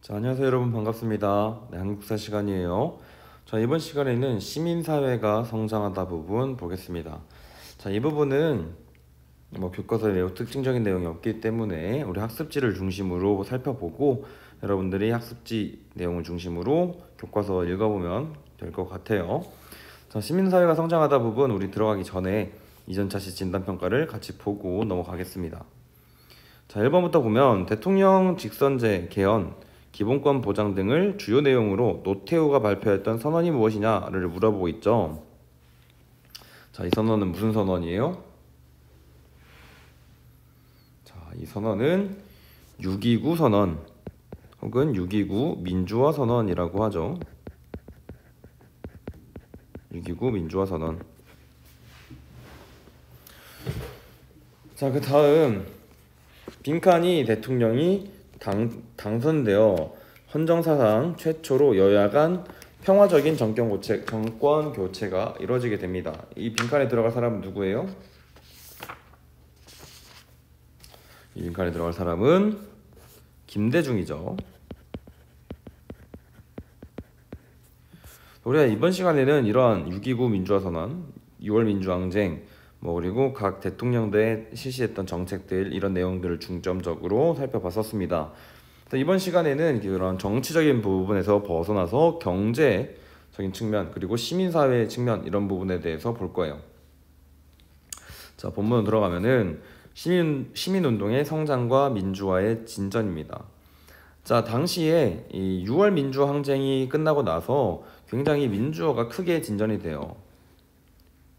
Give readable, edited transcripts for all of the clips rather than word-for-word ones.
자, 안녕하세요 여러분, 반갑습니다. 네, 한국사 시간이에요. 자, 이번 시간에는 시민사회가 성장하다 부분 보겠습니다. 자, 이 부분은 교과서에 매우 특징적인 내용이 없기 때문에 우리 학습지를 중심으로 살펴보고 여러분들이 학습지 내용을 중심으로 교과서 읽어보면 될 것 같아요. 자, 시민사회가 성장하다 부분 우리 들어가기 전에 이전차 시 진단평가를 같이 보고 넘어가겠습니다. 자, 1번부터 보면 대통령 직선제 개헌, 기본권 보장 등을 주요 내용으로 노태우가 발표했던 선언이 무엇이냐를 물어보고 있죠. 자, 이 선언은 무슨 선언이에요? 자, 이 선언은 6.29 선언 혹은 6.29 민주화 선언이라고 하죠. 6.29 민주화 선언. 자, 그 다음 빈칸이 대통령이 당선되어 헌정사상 최초로 여야 간 평화적인 정권 교체가 이루어지게 됩니다. 이 빈칸에 들어갈 사람은 누구예요? 이 빈칸에 들어갈 사람은 김대중이죠. 우리가 이번 시간에는 이러한 6.29 민주화선언, 6월 민주항쟁, 그리고 각 대통령들의 실시했던 정책들, 이런 내용들을 중점적으로 살펴봤었습니다. 이번 시간에는 그런 정치적인 부분에서 벗어나서 경제적인 측면, 그리고 시민사회 측면, 이런 부분에 대해서 볼 거예요. 자, 본문 들어가면은 시민운동의 성장과 민주화의 진전입니다. 자, 당시에 이 6월 민주항쟁이 끝나고 나서 굉장히 민주화가 크게 진전이 돼요.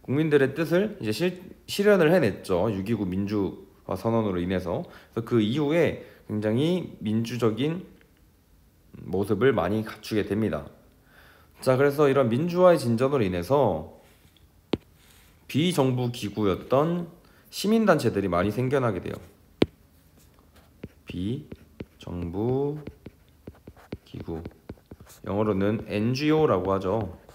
국민들의 뜻을 이제 실현을 해냈죠. 6.29 민주화 선언으로 인해서. 그래서 그 이후에 굉장히 민주적인 모습을 많이 갖추게 됩니다. 자, 그래서 이런 민주화의 진전으로 인해서 비정부 기구였던 시민단체들이 많이 생겨나게 돼요. 비정부 기구, 영어로는 NGO라고 하죠.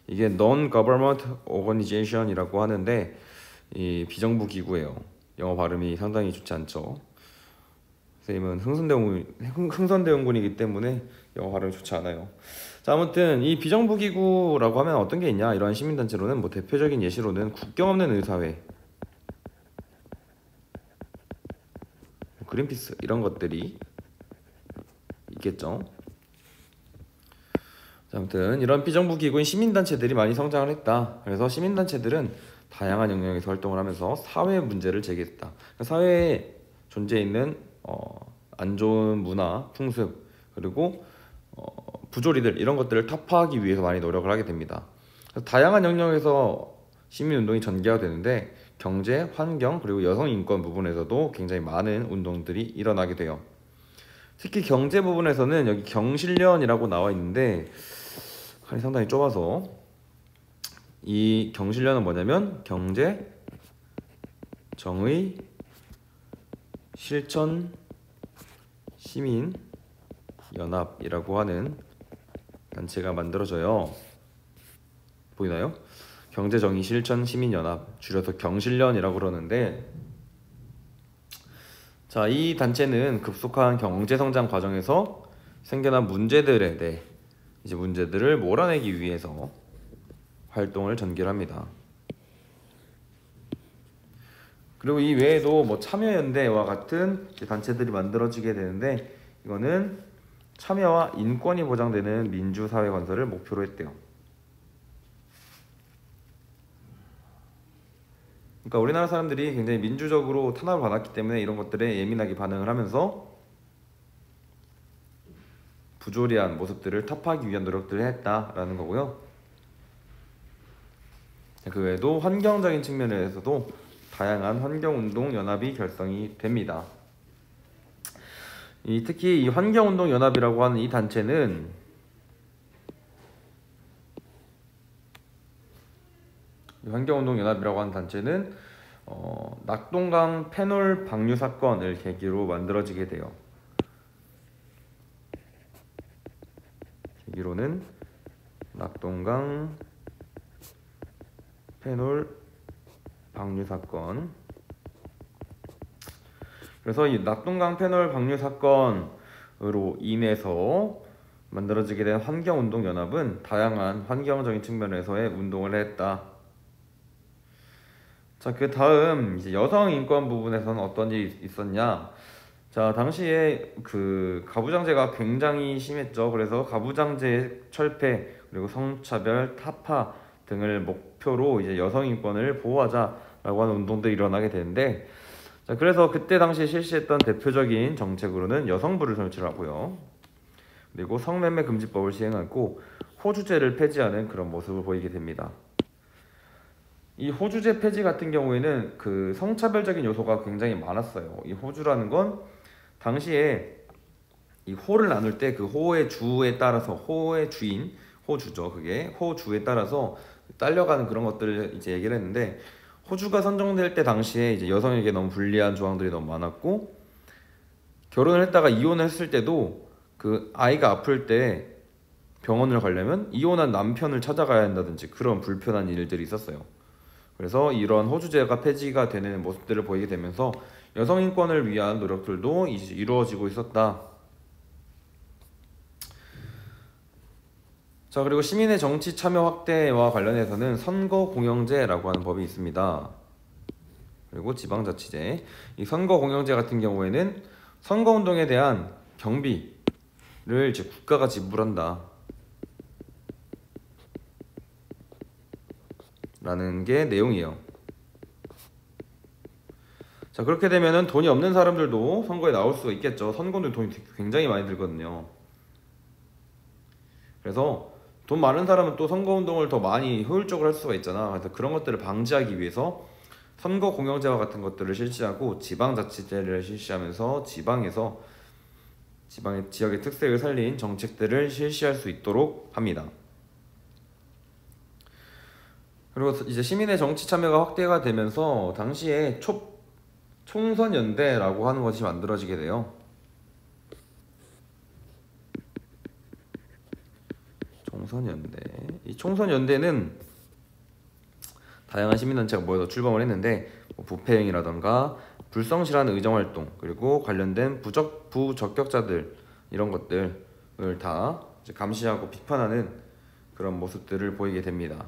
이게 Non-Government Organization이라고 하는데 이 비정부 기구예요. 영어 발음이 상당히 좋지 않죠. 선생님은 흥선대원군이기 때문에 영어 발음이 좋지 않아요. 자, 아무튼 이 비정부 기구라고 하면 어떤 게 있냐? 이러한 시민단체로는 대표적인 예시로는 국경 없는 의사회, 그린피스, 이런 것들이 있겠죠. 자, 아무튼 이런 비정부 기구인 시민단체들이 많이 성장을 했다. 그래서 시민단체들은 다양한 영역에서 활동을 하면서 사회 문제를 제기했다. 사회에 존재해 있는 안 좋은 문화, 풍습, 그리고 부조리들, 이런 것들을 타파하기 위해서 많이 노력을 하게 됩니다. 다양한 영역에서 시민운동이 전개가 되는데 경제, 환경, 그리고 여성 인권 부분에서도 굉장히 많은 운동들이 일어나게 돼요. 특히 경제 부분에서는 여기 경실련이라고 나와 있는데 칸이 상당히 좁아서, 이 경실련은 뭐냐면 경제, 정의, 실천, 시민 연합이라고 하는 단체가 만들어져요. 보이나요? 경제, 정의, 실천, 시민 연합, 줄여서 경실련이라고 그러는데, 자, 이 단체는 급속한 경제 성장 과정에서 생겨난 문제들에 대해 이제 문제들을 몰아내기 위해서 활동을 전개합니다. 그리고 이 외에도 참여연대와 같은 단체들이 만들어지게 되는데, 이거는 참여와 인권이 보장되는 민주사회 건설을 목표로 했대요. 그러니까 우리나라 사람들이 굉장히 민주적으로 탄압을 받았기 때문에 이런 것들에 예민하게 반응을 하면서 부조리한 모습들을 타파하기 위한 노력들을 했다라는 거고요. 그 외에도 환경적인 측면에서도 다양한 환경운동 연합이 결성이 됩니다. 특히 이 환경운동 연합이라고 하는 이 단체는 낙동강 페놀 방류 사건을 계기로 만들어지게 돼요. 계기로는 낙동강 페놀 방류 사건. 그래서 이 낙동강 페놀 방류 사건 인해서 만들어지게 된 환경운동연합은 다양한 환경적인 측면에서의 운동을 했다. 자, 그 다음 이제 여성 인권 부분에서는 어떤 일이 있었냐? 자, 당시에 그 가부장제가 굉장히 심했죠. 그래서 가부장제 철폐 그리고 성차별 타파 등을 목표로 이제 여성 인권을 보호하자라고 하는 운동들이 일어나게 되는데, 자, 그래서 그때 당시에 실시했던 대표적인 정책으로는 여성부를 설치하고요. 그리고 성매매 금지법을 시행하고 호주제를 폐지하는 그런 모습을 보이게 됩니다. 이 호주제 폐지 같은 경우에는 그 성차별적인 요소가 굉장히 많았어요. 이 호주라는 건 당시에 이 호를 나눌 때 그 호의 주에 따라서 호의 주인, 호주죠. 그게 호주에 따라서 딸려가는 그런 것들을 이제 얘기를 했는데, 호주가 선정될 때 당시에 이제 여성에게 너무 불리한 조항들이 너무 많았고, 결혼을 했다가 이혼을 했을 때도 그 아이가 아플 때 병원을 가려면 이혼한 남편을 찾아가야 한다든지 그런 불편한 일들이 있었어요. 그래서 이런 호주제가 폐지가 되는 모습들을 보이게 되면서 여성 인권을 위한 노력들도 이제 이루어지고 있었다. 자, 그리고 시민의 정치 참여 확대와 관련해서는 선거공영제라고 하는 법이 있습니다. 그리고 지방자치제. 이 선거공영제 같은 경우에는 선거운동에 대한 경비를 이제 국가가 지불한다 라는 게 내용이에요. 자, 그렇게 되면은 돈이 없는 사람들도 선거에 나올 수가 있겠죠. 선거는 돈이 굉장히 많이 들거든요. 그래서 돈 많은 사람은 또 선거운동을 더 많이 효율적으로 할 수가 있잖아. 그래서 그런 것들을 방지하기 위해서 선거공영제와 같은 것들을 실시하고 지방자치제를 실시하면서 지방의 지역의 특색을 살린 정책들을 실시할 수 있도록 합니다. 그리고 이제 시민의 정치 참여가 확대가 되면서 당시에 총선연대라고 하는 것이 만들어지게 돼요. 총선연대. 이 총선연대는 다양한 시민단체가 모여서 출범을 했는데, 부패행위라던가 불성실한 의정활동, 그리고 관련된 부적격자들 이런 것들을 다 이제 감시하고 비판하는 그런 모습들을 보이게 됩니다.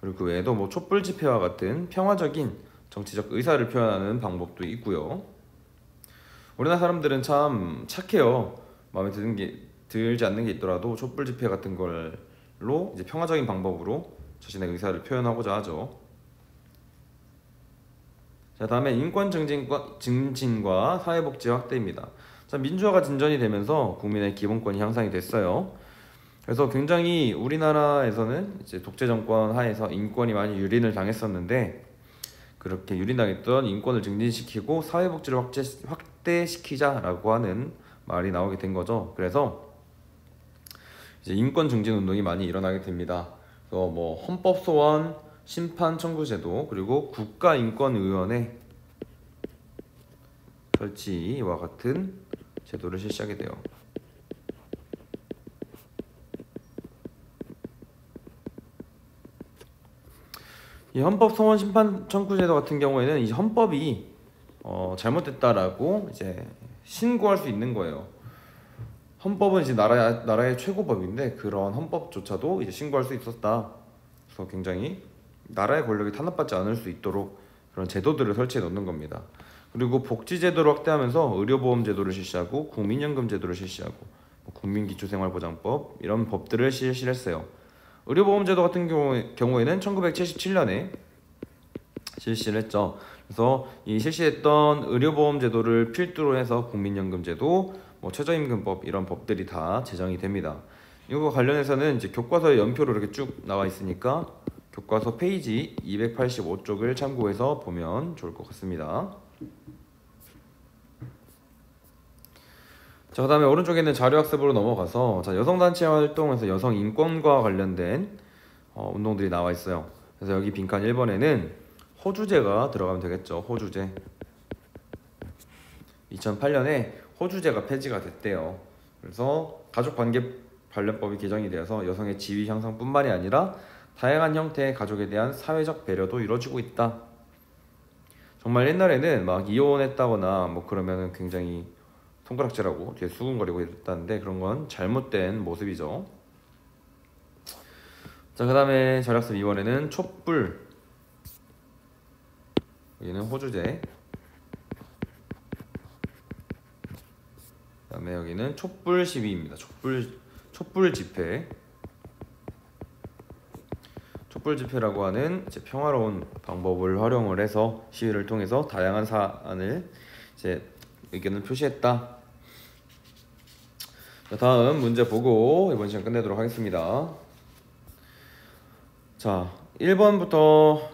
그리고 그 외에도 뭐 촛불 집회와 같은 평화적인 정치적 의사를 표현하는 방법도 있고요. 우리나라 사람들은 참 착해요. 마음에 들지 않는 게 있더라도 촛불 집회 같은 걸로 이제 평화적인 방법으로 자신의 의사를 표현하고자 하죠. 자, 다음에 인권 증진과 사회복지 확대입니다. 자, 민주화가 진전이 되면서 국민의 기본권이 향상이 됐어요. 그래서 굉장히 우리나라에서는 이제 독재 정권 하에서 인권이 많이 유린을 당했었는데, 그렇게 유린당했던 인권을 증진시키고 사회복지를 확대시키자라고 하는 말이 나오게 된 거죠. 그래서 이제 인권 증진 운동이 많이 일어나게 됩니다. 그래서 뭐 헌법 소원, 심판 청구 제도, 그리고 국가인권위원회 설치와 같은 제도를 실시하게 돼요. 이 헌법 소원 심판 청구 제도 같은 경우에는 이 헌법이 잘못됐다라고 이제 신고할 수 있는 거예요. 헌법은 이제 나라의 최고법인데 그런 헌법조차도 이제 신고할 수 있었다. 그래서 굉장히 나라의 권력이 탄압받지 않을 수 있도록 그런 제도들을 설치해 놓는 겁니다. 그리고 복지 제도를 확대하면서 의료보험 제도를 실시하고 국민연금 제도를 실시하고 국민기초생활보장법 이런 법들을 실시했어요. 의료보험제도 같은 경우에는 1977년에 실시를 했죠. 그래서 이 실시했던 의료보험제도를 필두로 해서 국민연금제도, 최저임금법 이런 법들이 다 제정이 됩니다. 이거 관련해서는 이제 교과서에 연표로 이렇게 쭉 나와 있으니까 교과서 페이지 285쪽을 참고해서 보면 좋을 것 같습니다. 자, 그 다음에 오른쪽에 있는 자료학습으로 넘어가서, 자, 여성단체 활동에서 여성 인권과 관련된 운동들이 나와 있어요. 그래서 여기 빈칸 1번에는 호주제가 들어가면 되겠죠. 호주제. 2008년에 호주제가 폐지가 됐대요. 그래서 가족관계 관련법이 개정이 되어서 여성의 지위 향상뿐만이 아니라 다양한 형태의 가족에 대한 사회적 배려도 이루어지고 있다. 정말 옛날에는 막 이혼했다거나 그러면은 굉장히 손가락질하고 뒤에 수근거리고 있다는데 그런 건 잘못된 모습이죠. 자, 그 다음에 절약습 2번에는 촛불, 여기는 호주제, 그 다음에 여기는 촛불 시위입니다. 촛불 집회. 촛불 집회라고 하는 이제 평화로운 방법을 활용을 해서 시위를 통해서 다양한 사안을 이제 의견을 표시했다. 자, 다음 문제 보고 이번 시간 끝내도록 하겠습니다. 자, 1번부터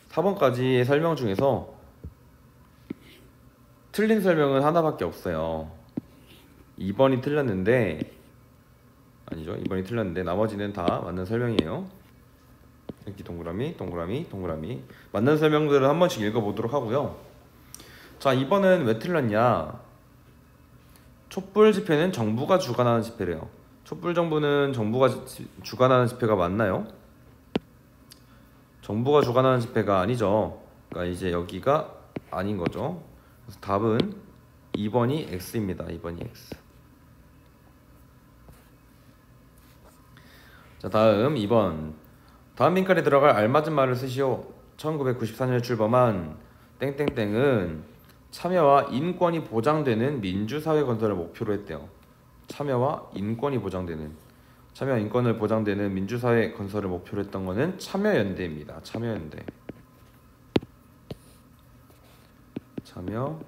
4번까지의 설명 중에서 틀린 설명은 하나밖에 없어요. 2번이 틀렸는데, 아니죠, 2번이 틀렸는데 나머지는 다 맞는 설명이에요. 이렇게 동그라미, 동그라미, 동그라미. 맞는 설명들을 한 번씩 읽어보도록 하고요. 자, 2번은 왜 틀렸냐? 촛불 집회는 정부가 주관하는 집회래요. 촛불 정부는 정부가 주관하는 집회가 맞나요? 정부가 주관하는 집회가 아니죠. 그러니까 이제 여기가 아닌 거죠. 그래서 답은 2번이 X입니다. 2번이 X. 자, 다음 2번. 다음 빈칸에 들어갈 알맞은 말을 쓰시오. 1994년에 출범한 땡땡땡은 참여와 인권이 보장되는 민주사회 건설을 목표로 했대요. 참여와 인권이 보장되는, 참여와 인권을 보장되는 민주사회 건설을 목표로 했던 거는 참여연대입니다. 참여연대. 참여연대.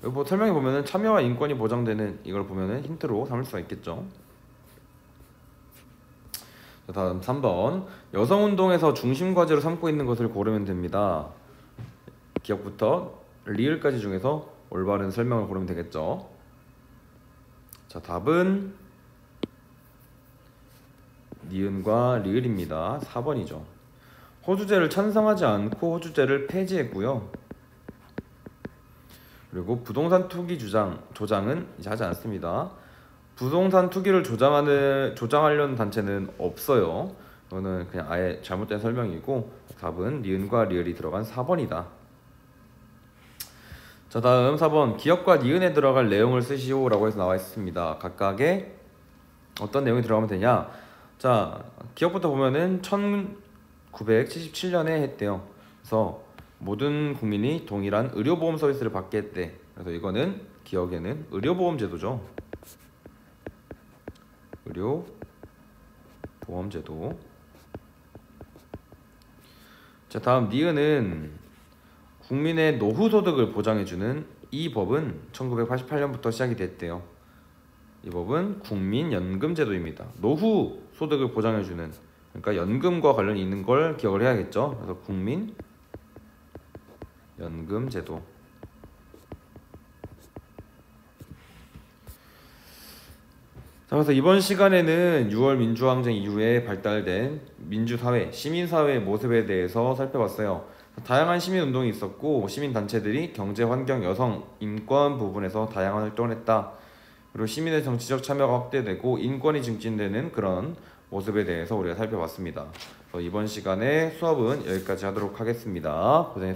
여기 뭐 설명해 보면은 참여와 인권이 보장되는 이걸 보면은 힌트로 삼을 수가 있겠죠. 자, 다음 3번. 여성운동에서 중심 과제로 삼고 있는 것을 고르면 됩니다. 기억부터 리을까지 중에서 올바른 설명을 고르면 되겠죠. 자, 답은 니은과 리을입니다. 4번이죠. 호주제를 찬성하지 않고 호주제를 폐지했고요. 그리고 부동산 투기 조장은 이제 하지 않습니다. 부동산 투기를 조장하려는 단체는 없어요. 이거는 그냥 아예 잘못된 설명이고 답은 니은과 리을이 들어간 4번이다. 자, 다음 4번. 기업과 니은에 들어갈 내용을 쓰시오 라고 해서 나와 있습니다. 각각의 어떤 내용이 들어가면 되냐. 자, 기업부터 보면은 1977년에 했대요. 그래서 모든 국민이 동일한 의료보험 서비스를 받게 했대. 그래서 이거는 기억에는 의료보험제도죠. 의료보험제도. 자, 다음 니은은 국민의 노후소득을 보장해주는 이 법은 1988년부터 시작이 됐대요. 이 법은 국민연금제도입니다. 노후 소득을 보장해주는, 그러니까 연금과 관련이 있는 걸 기억을 해야겠죠. 그래서 국민연금제도. 자, 그래서 이번 시간에는 6월 민주항쟁 이후에 발달된 민주사회, 시민사회의 모습에 대해서 살펴봤어요. 다양한 시민운동이 있었고 시민단체들이 경제, 환경, 여성, 인권 부분에서 다양한 활동을 했다. 그리고 시민의 정치적 참여가 확대되고 인권이 증진되는 그런 모습에 대해서 우리가 살펴봤습니다. 이번 시간에 수업은 여기까지 하도록 하겠습니다. 고생했습니다.